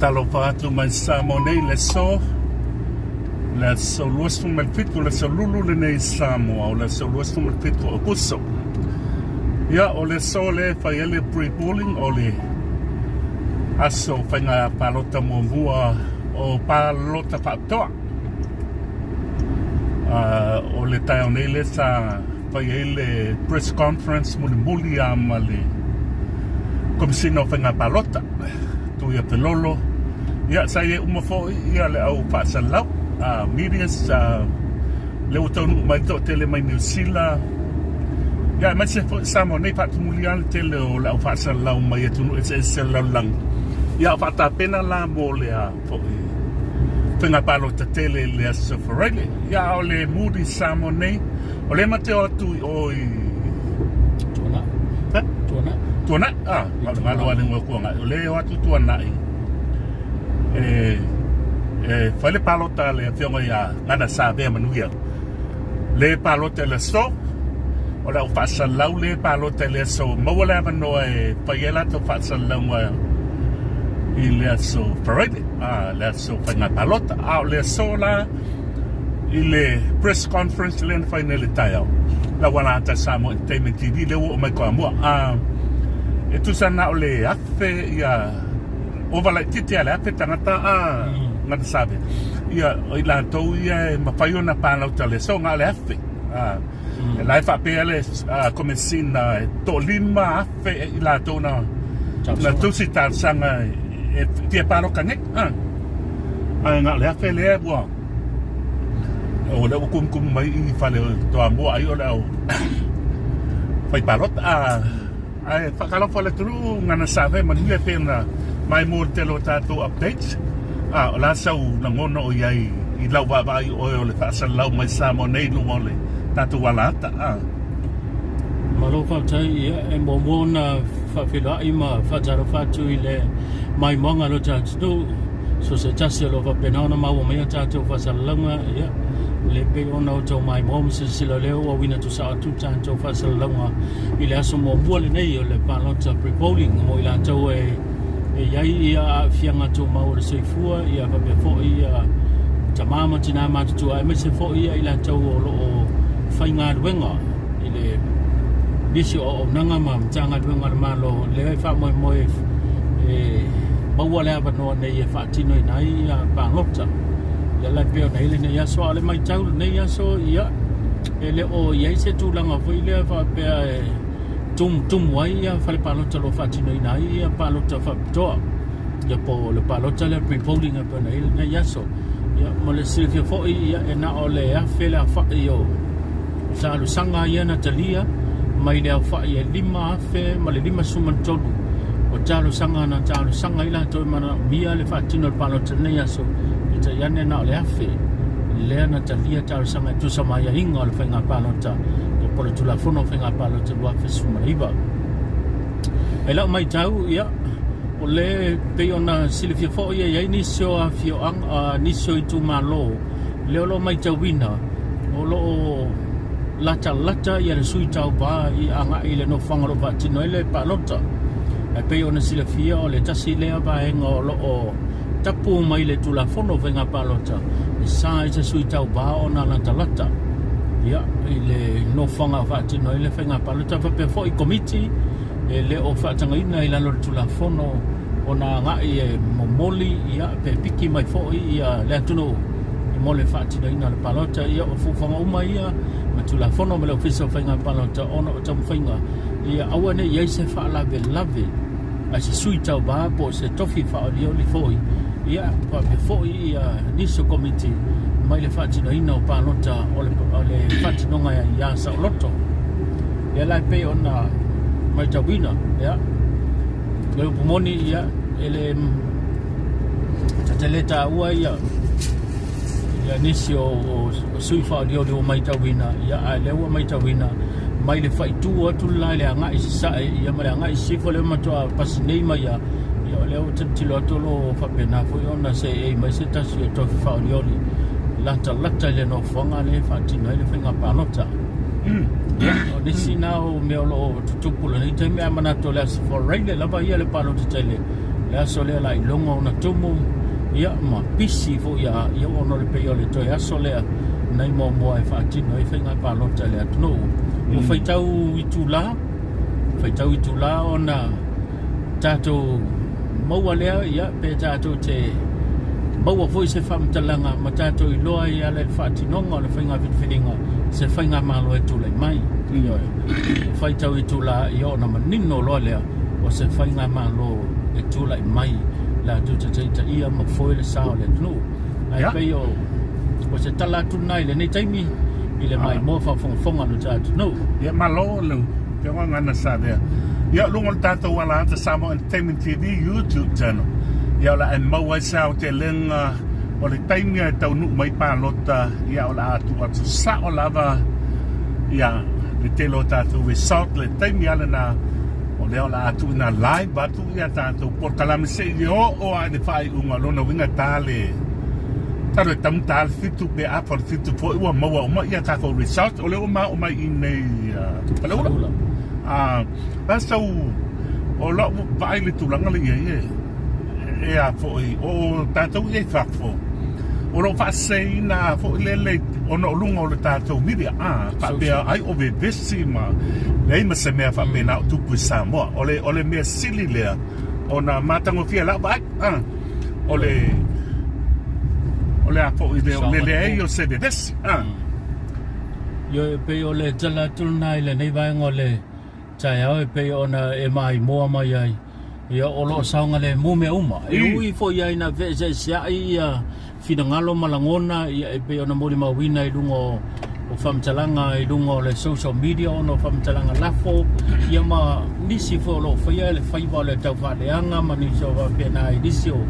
talo fatu mai Samoa le so luas mal fit ko le so lulu le nei Samoa o le so luas mal fit ko kuso ya o le so le fa ele pre-polling o le aso fa nga palota mo bua o palota fatoa o le tayo nele sa fa ele press conference mo le muli amale komisino fa nga palota tu ya pelolo ya saya umafo ya le au pasalau medias le utau mai to tele mai New Zealand ya mai se Samoa nei pa tumulian tele o la pasalau mai tu se lang ya fata pena la mole a fo tenga palota tele le soforele ya o le mudi Samoa nei o le mateo tu o tuana malo ale ngoko nga le watu tuana fale palota le fionga ya ngana sabe manuia le palota le so o la fasa lau le palota le so mawala no payela to fasa lau i le so parade le so fanga palota le so la i le press conference le finally tayo la wana ta Samoa Entertainment TV le wo mai ko mo e tu sana o le afe ia ovala titi ala afe tangata ngata sabe ia i la tau ia mawhaiona pānau tale so ngā le afe e lai whapele komensina to lima afe i la tau na tusi tāsanga e tia pāro kangek ngā le afe le bua o le ukum mai i whale toa mua ai o le au whai pārot ai whakalo whale turu ngana sawe manuia pēna mai mō te lo tātou updates o la sau na ngono o iai i lau wawai o le whaasa lau mai Samoa nei lungo le tātou wala ata malo whautai ia e mō na whawhirai ma whatara whatu i le mai monga lo tātou so se tasi lo whapenau na maua mea tātou whaasa launga ia le pe ona o tau mai mō se sila leo o wina tu sa atu tātou whaasa launga i le aso mō mua le nei o le palota pre-polling mo i la tau e iai ia fianga tō mau le seifua ia vape fo ia tamama tina matutua e me se fo ia i la tau o loo whainga ruenga i le nisi o nanga ma mtanga ruenga na malo le ai wha moe maua le awanoa nei e whaatino i nai ia pāngota ia lai peo nei le nei aso ale mai tau nei aso ia e le o iai se tūlanga fo i le whapea tum wai ia fale palota lo whaatino i nai ia palota whapitoa ia po le palota le pre-polling e pēna i nei aso ia mo le silfia fo ia e na o le awhele a wha i o sa alu sanga ia na talia mai le au wha i e lima awhe ma le lima sumantolu o talo sanga na talo sanga ila toi mana mia le whaatino le palota nei aso i ta iane na o le awhe lea na talia talo sanga tu sa mai a inga o le whainga palota por tu la fono fenga palo te lua fesu mariba e la mai tau ia o le pe ona silvia fo ia ia ni so a fio ang ni so i tu malo le lo mai tau wina o lo lata ia le sui tau ba i anga ile no fanga ro ba tino ile palota e pe ona silvia o le tasi le ba en o lo o tapu mai le tu la fono fenga palota sa i sui tau ba ona lata ia ile no fanga fati no ile fenga palota pe fo i committee le o fatanga ina ila no tula fono ona nga e momoli ia pe piki mai fo ia le tuno i mole fati no ina le palota ia o fu fanga uma ia ma tula fono me le official fenga palota ona o tam fenga ia awane ia se fa la be lave a se suita ba po se tofi fa oli fo ia pa pe fo ia niso committee mai le whaatino ina o pālota o le whaatinonga ia sa loto ia lai pe ona mai tawina ia le upumoni ia ele tateleta ua ia nisi o sui whaatio le o mai tawina ia a le ua mai tawina mai le whaitu atu lai le angai sae ia mai le angai sifo le matua pasinei mai ia le o tilo atolo whapena fo ona se e mai se tasi o tofi whaatio lata le no fonga le fatino le fenga palota o desi na o me o tutupula ni te me amana to le for rain le lava ia le palota tele le aso le lai longa ona tumu ia ma pisi fo ia ono le pe ole toi aso le nei mo e fatino e fenga pa lota le atno o faitau itula ona tato maua lea ia pe tato te maua foi se famtalanga ma tato i loa ia le fatinonga le fenga vitfilinga se fenga malo e tula mai ia faitau itula ia ona manino loa lea o se fenga malo e tula mai la tu te ia ma foi le sao le tno ai pe o se tala tunai le nei taimi i le mai mo fa fonga no tato no ia malo lu pe ngana sa de ia lungo tato wala ta Samoa Entertainment TV YouTube channel ia la en mau sao te lenga o le taimi e tau nu mai pa lota ia o la atu sa o lava ia le te lo tato resort le taimi ala na o leo la atu na live batu ia tato por kalame se o a de fai unga lona winga tale taro tam tal fitu pe a for fitu fo wa maua o ma ia tato resort o leo ma o mai nei palula basta o lo vai le tulanga le ia e a foi o tato ia fafo o lo fa sei na fo le ono lungo le tato media fa pe ai o ve vesima lei ma se me fa me na tu pu Samoa o le me sili le ona matango fia la ba o le a fo le io se de des yo pe o le tala tulnai le nei vai ngole tai au pe ona e mai moa mai ai ia o lo saunga le mu me uma e ui fo ia ina ve se sia ia fina ngalo malangona ia e pe ona mori mawina i lungo o famtalanga i lungo le social media ono famtalanga lafo ia ma nisi fo lo fia le faiva le tau fa le anga ma nisi o pe na i nisi o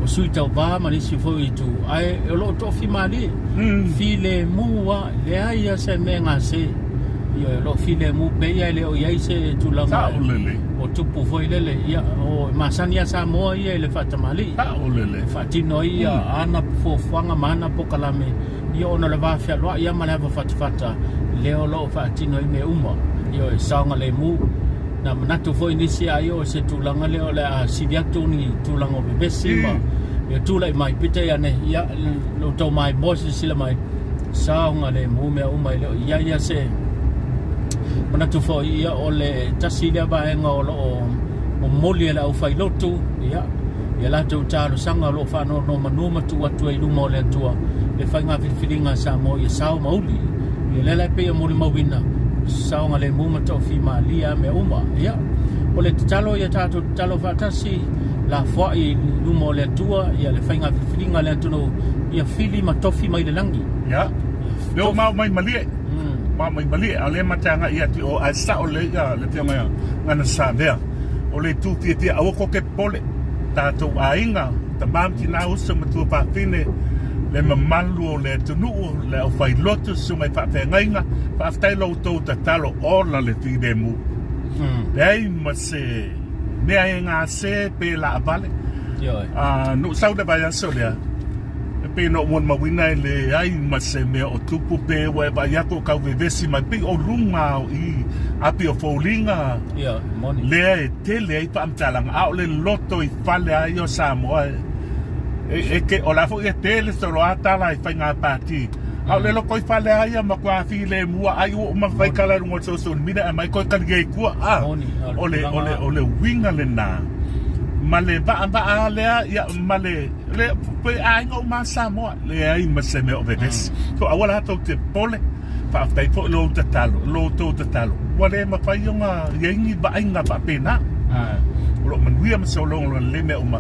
sui tau ba ma nisi fo i tu ai e lo to fi mali fi le mua le ai se menga se ia lo file mu pe ia le o ia se tu la o tu pu foi le ia o masania sa mo ia le fatamali fatino ia ana fo fanga mana pokalame ia ona le va fia lo ia mala va fatfata le o lo fatino i me uma ia sanga le mu na manatu foi inisia io se tu langa le o le siviatu ni tu langa bebesima ia tu lai mai pite ia ne ia lo to mai boss sila mai sanga le mu me uma le ia se mana tu fo ia o le tasilia ba nga o o moli la o fai lotu ia la tu talo sanga lo fa no manu matu atu i lu mo le tua le fai nga filinga sa mo ia sa mauli ia le pe mo le mawina sa nga le mu matu fi malia me uma ia o le talo ia talo fa tasi la fo i lu mo le tua ia le fai nga filinga le tu no ia fili matofi mai le langi ia lo mai malie mai bali ale matanga ia ti o a sa o le ia le te mai ngana sa vea o le tu ti a o ko ke pole tato ainga ta mam ti na usa matu pa fine le mamalu o le tunu le o fai lotu su mai pa pe ngainga pa stai lo to ta talo o la le ti de mu dai ma se me ai nga se pe la vale no sa de vaya solia pe no mon mawina le ai ma se me o tupu pe wa ba ya to ka ve vesi ma pe o lunga i api o folinga money le te le pa amtalang a le loto i fale ai o Samoa e ke o la fo e te le solo ata la i fa nga pati a le lo koi fale ai ma kwa fi le mua ai o ma fai kala ngo so mina mai ko ka ge ku o le winga le na male ba le ya male le pe ai ngo ma Samoa le ai ma se me o vedes to awala to te pole fa tai po lo to talo wale ma fa yonga yengi ba inga ba pena lo man wi am so long le me o ma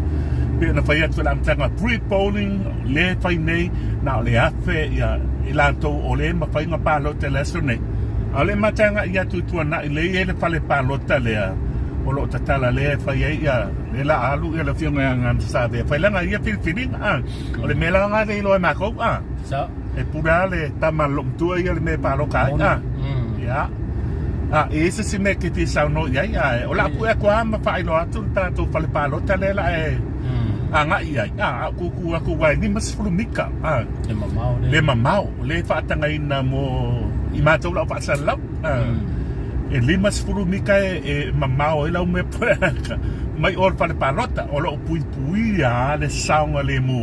pe na fa ya to la tanga pre polling le fa nei na le afe ya ila to o le ma fa inga pa lo te le so nei ale ma tanga ya tu na le ele fa le pa lo tale o lo tatala le fa ia le la alu ia le fianga ngan sa de fa la ia filfilin o le mela nga de lo ma ko sa e pura le tamalom tu ia le me pa lo ka ya ese si me que ti sa no ia o la pu ko ma fa lo atu ta tu fa le pa lo tale la nga ia ku wa ni mas fulumika le mamau le fa tanga ina mo i ma to la fa sa la e limas fulumika e mamao e lau me mai o fa le palota o lo pui ya le saunga le mu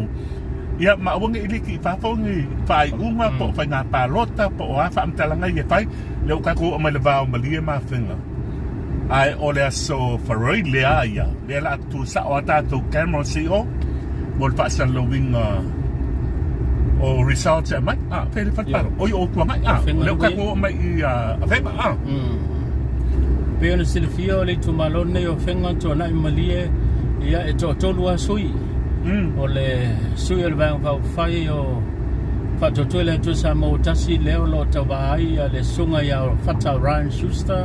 ia ma wonga ili ki fa fongi fai uma po fa nga palota po a fa mtalanga ye fai le ka ko ma le va ma lie ma finga ai o le so faroi le ia le la tu sa o ta tu camera si o mo fa san lo winga o results e mai fe le fa palo o o tu mai le ka ko mai a fe ma pe ona silfia le tu malone o fenga to na malie ia e to lua sui o le sui le bang fa fai o fa to le tu sa mo tasi le lo to vai le sunga ya fata Ryan Schuster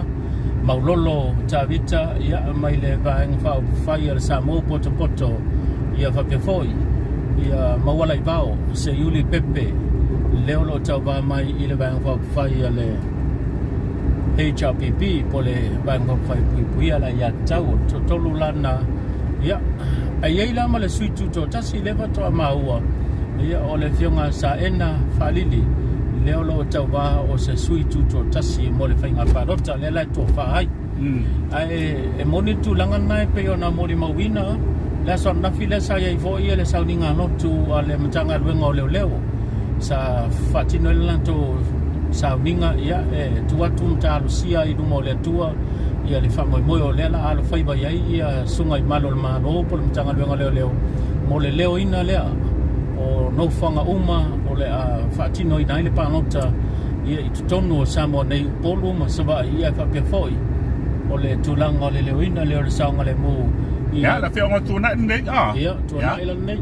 maulolo tavita ia mai le bang fa fai le sa mo poto ia fa pe foi ia mawala i vao se yuli pepe le lo to va mai i le bang fa fai le HRPP pole bang of fai pui ala ya tau to lulana ya ai la mala sui tu to tasi leva to maua ya ole fionga sa ena falili le lo tau va o se sui tu to tasi mo le fainga parota le la to fai ai e moni tu langa nai pe ona mori mawina la son na file sa ye vo ye le sauninga no tu ale mtanga luenga o leo sa fatino le to sauninga ia e tuatu mta lucia i dumo le tua ia le fa moi o le la alo fai ba ia sunga i malo ma no po le mtanga luenga leo mo le leo ina le o no fanga uma o le fatino i nai le panota ia i tutono samo nei polu ma sava ia fa pe foi o le tulanga le leo ina le saunga le mo ia la fe o tu na nei ia tu na ila nei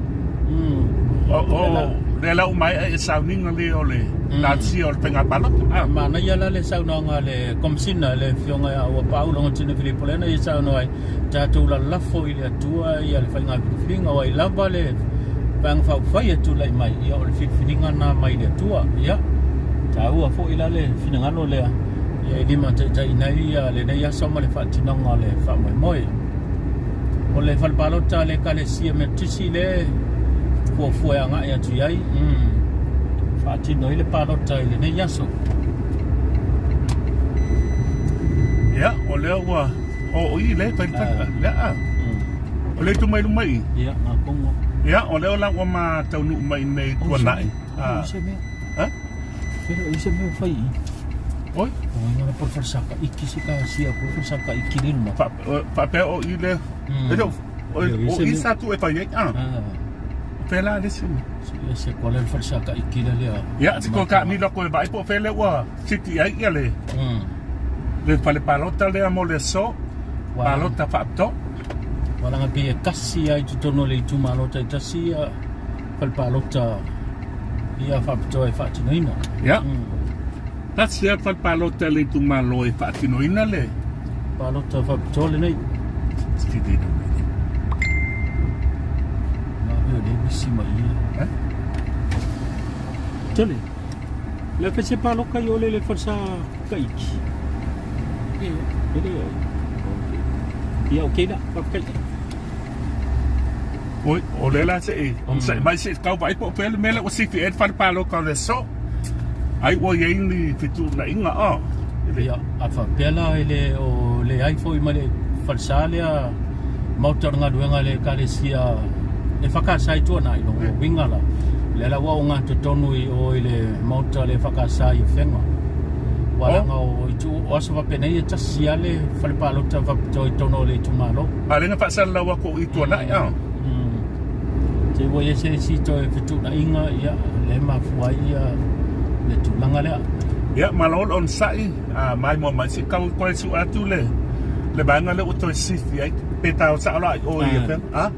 le la mai e sauninga le ole la si o penga palot ma na ia le saunanga le komsina le fionga o paulo ngotine filipolena ia sauno ai ta tu la lafo ile tua ia le fainga filinga o ai lava le bang fa fa ia tu lai mai ia o le filinga na mai le tua ia ta ua fo ila le filinga no le ia di ma ta inai ia le nei ia soma le fatinanga le fa moi o le falpalota le kalesia me tisi le fo anga ia tu ai fati no ile palota ile ne yaso ya o le wa o ile pa la o le tu mai ia na kongo ya o le la wa ma tau nu mai nei tu nai pero ise me fai oi ngana por forsaka ikisika sia por forsaka ikilima pa pe o ile o isa tu e pa ye pela desse se qual é o forsaka ikila le ya se ko ka mi lo ko vai po fele wa siti ai ele le fale palota le amo le so palota fatto wala nga pe kasi ai tu no le tu malota tasia fal palota ia fatto e fatino ina ya that's the fal palota le tu malo e fatino ina le palota fatto le nei stidi Sima ia tole le fece palo kai ole le forsa kai ia okay da kai oi o le la se on sai mai se ka vai po pele mele o sifi et far palo ka le so ai wo ye ni fitu na inga ia afa pela ele o le ai foi male forsa le motor nga duenga le kalesia e whakasai tuana i longo wingala. Le la wau ngā te tonu i o i le mauta le whakasai i whenga. Walanga o i tu o asa wapena i e tasi ale whalepalota wapito i tono le i tumalo. A renga whasala lawa ko i tuana i Te wo ye se si to e whitu na inga ia le mafuai ia le tulanga lea. Ia malol on sai mai mo mai si kau koe su atu le banga le uto e sifi ai petao sa ala o i e whenga.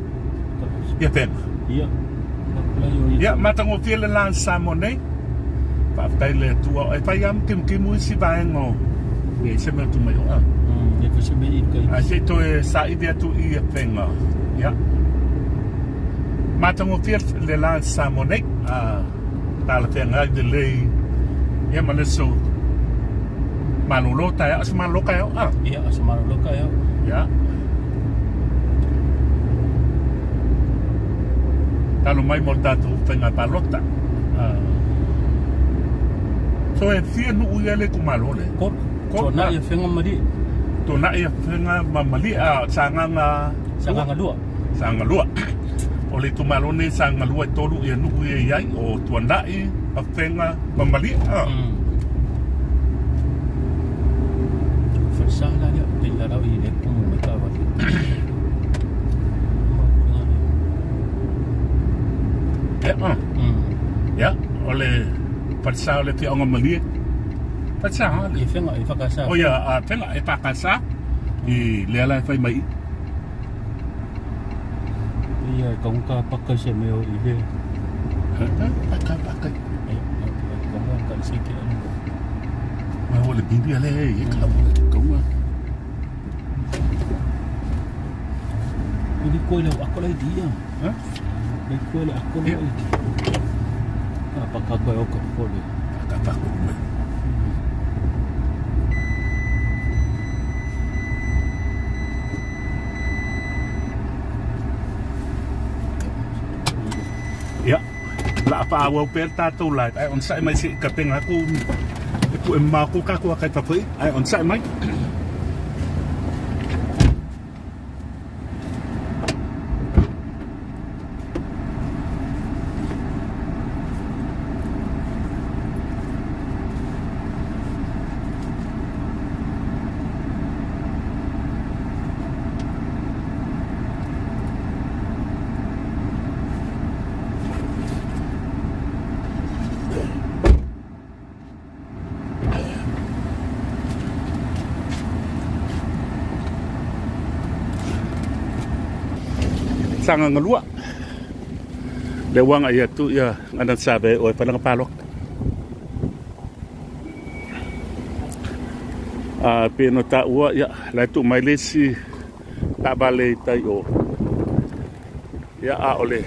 Ia pena. Ia matango fiele lan samone. Pa tai le tua e pai am kim si vaengo. Ia se me tu mai o. Ia fa se me i kai. A se to e sa i dia tu i e penga. Ia. Matango fiele le lan samone. Tala penga de lei. Ia ma le so. Manulota ya asma loka yo. Ia asma loka yo. Ia. Talo mai mo tatu whenga palota. So e fia nu uiale ku malole. Ko na ia whenga mari. To na ia whenga mamali a sanganga Sanga ngalua. Sanga lua. O le tumalone sanga lua tolu ia nuku ia iai o tuanai, a whenga, mamali. Fasala dia pila rau i le kumu me kawa. Ya, ole pasal le ti onga mali. Pasal I whenga i whakasa. oh ya, whenga e pakasa i le ala fai mai. Ia kong ka pakai se meo i le. Pakai. Kong ka sikit anu. Ma ole bibi ale e ka konga. Ini koi le ako lai dia. Ha? Ini koi le ako lai dia. Apakah koi o ka pole? Apa ko me. Ya, la apa awal perta tu lah. Ai on sai mai si kapeng aku. Aku emma aku ka aku kai papai. Ai on sai mai. Sanga ngalua. Lewang ayat tu ya nganan sabe oi palang palok. Pino ta ua ya la tu mailesi ta bale tai o. Ya ole.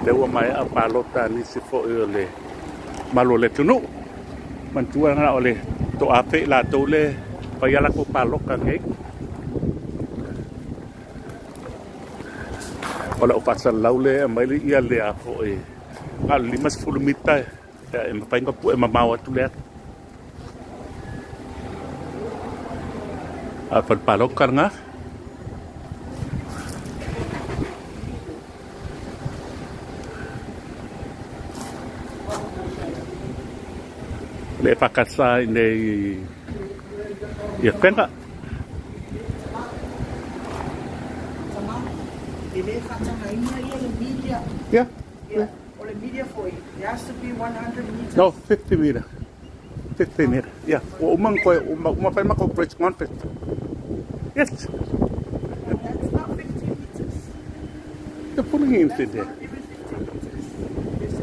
Lewa mai a palota ni se fo ole malo le tunu man tua nga ole to ape la to le pa yala ko paloka nge ola o pasal laule mai le ia le a fo e al limas fulumita e ma painga pu e mamawa tu le a paloka nga le pakasa nei ia penga yeah Or the media for it. It has to be 100 meters. no 50 meter 50 meter yeah umang ko uma pa mako press conference yes That's not 50 meters. the pulling in there Even 50 meters.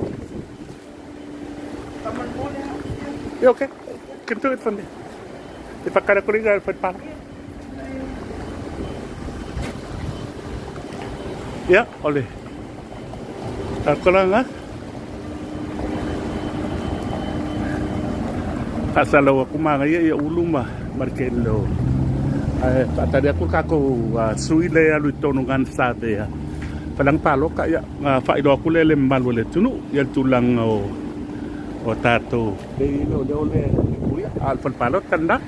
Someone hold it out here. yeah okay can do it from there di pakara ko rin pa para yeah ole ako lang ha kasalaw ako mga iya uluma markelo ay tadi ako kako suile alu tonungan sabe ya palang palo kaya faido ako lele malwele tunu yel tulang o tato de ole kuya alfal palo tanda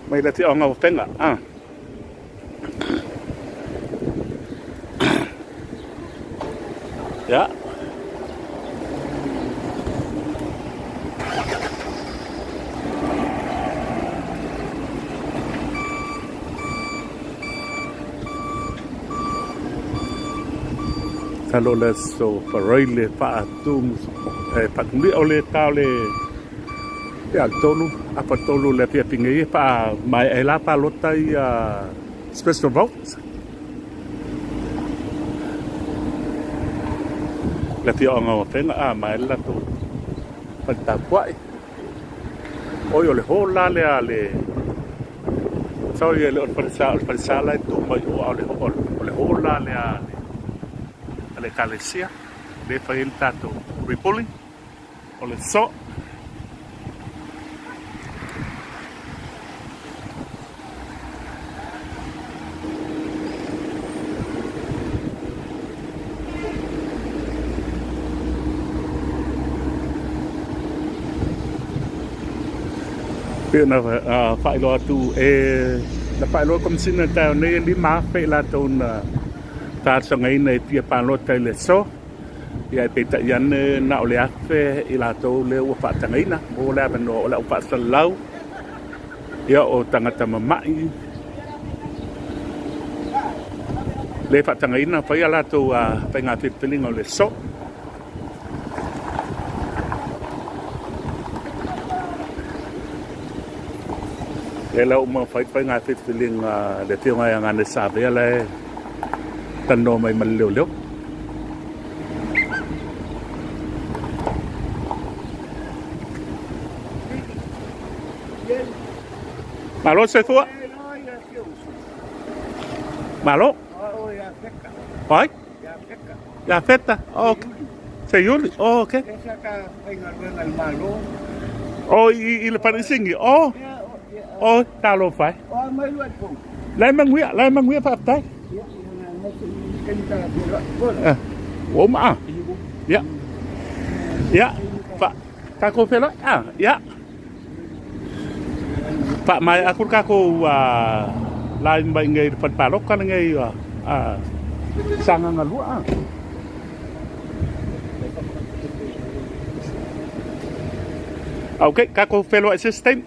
may lati ang penga ya kalau leso paroile pa atum pakuli ole tale ya tolu apa tolu le pia pingi pa mai ela pa lotai special votes la pia nga penga mai la tu panta kwai oyo le hola le ale so ye le persa la tu mai o le hola le ale kalesia de fail tato repolling o le so Pia na fai lo tu na fai lo kom sin ta ne li ma pe la ton ta so ngai ne pia pa lo te le so ya pe ta yan na ole afe ila to le o fa ta ngai na o la ba no la o fa sa lau ya o tangata mamai le fa ta ngai na fa ya la to pa nga pe peling o le so le la uma fa nga pe peling le te nga nga ne sa be le tan no mai mal leo leo Malo se tua? Malo? Oi? Ya festa? Oh, se yuli? Oh, okay. Oh, il panisingi? Oh, oh, talo fai. Lai manguia pa tai? Wo ma? Ya. Ya. Pa ko fela? Ah, ya. Pak mai aku kako lain baik ngai depan palok kan ngai sangat ngalu Okay, kako fellow assistant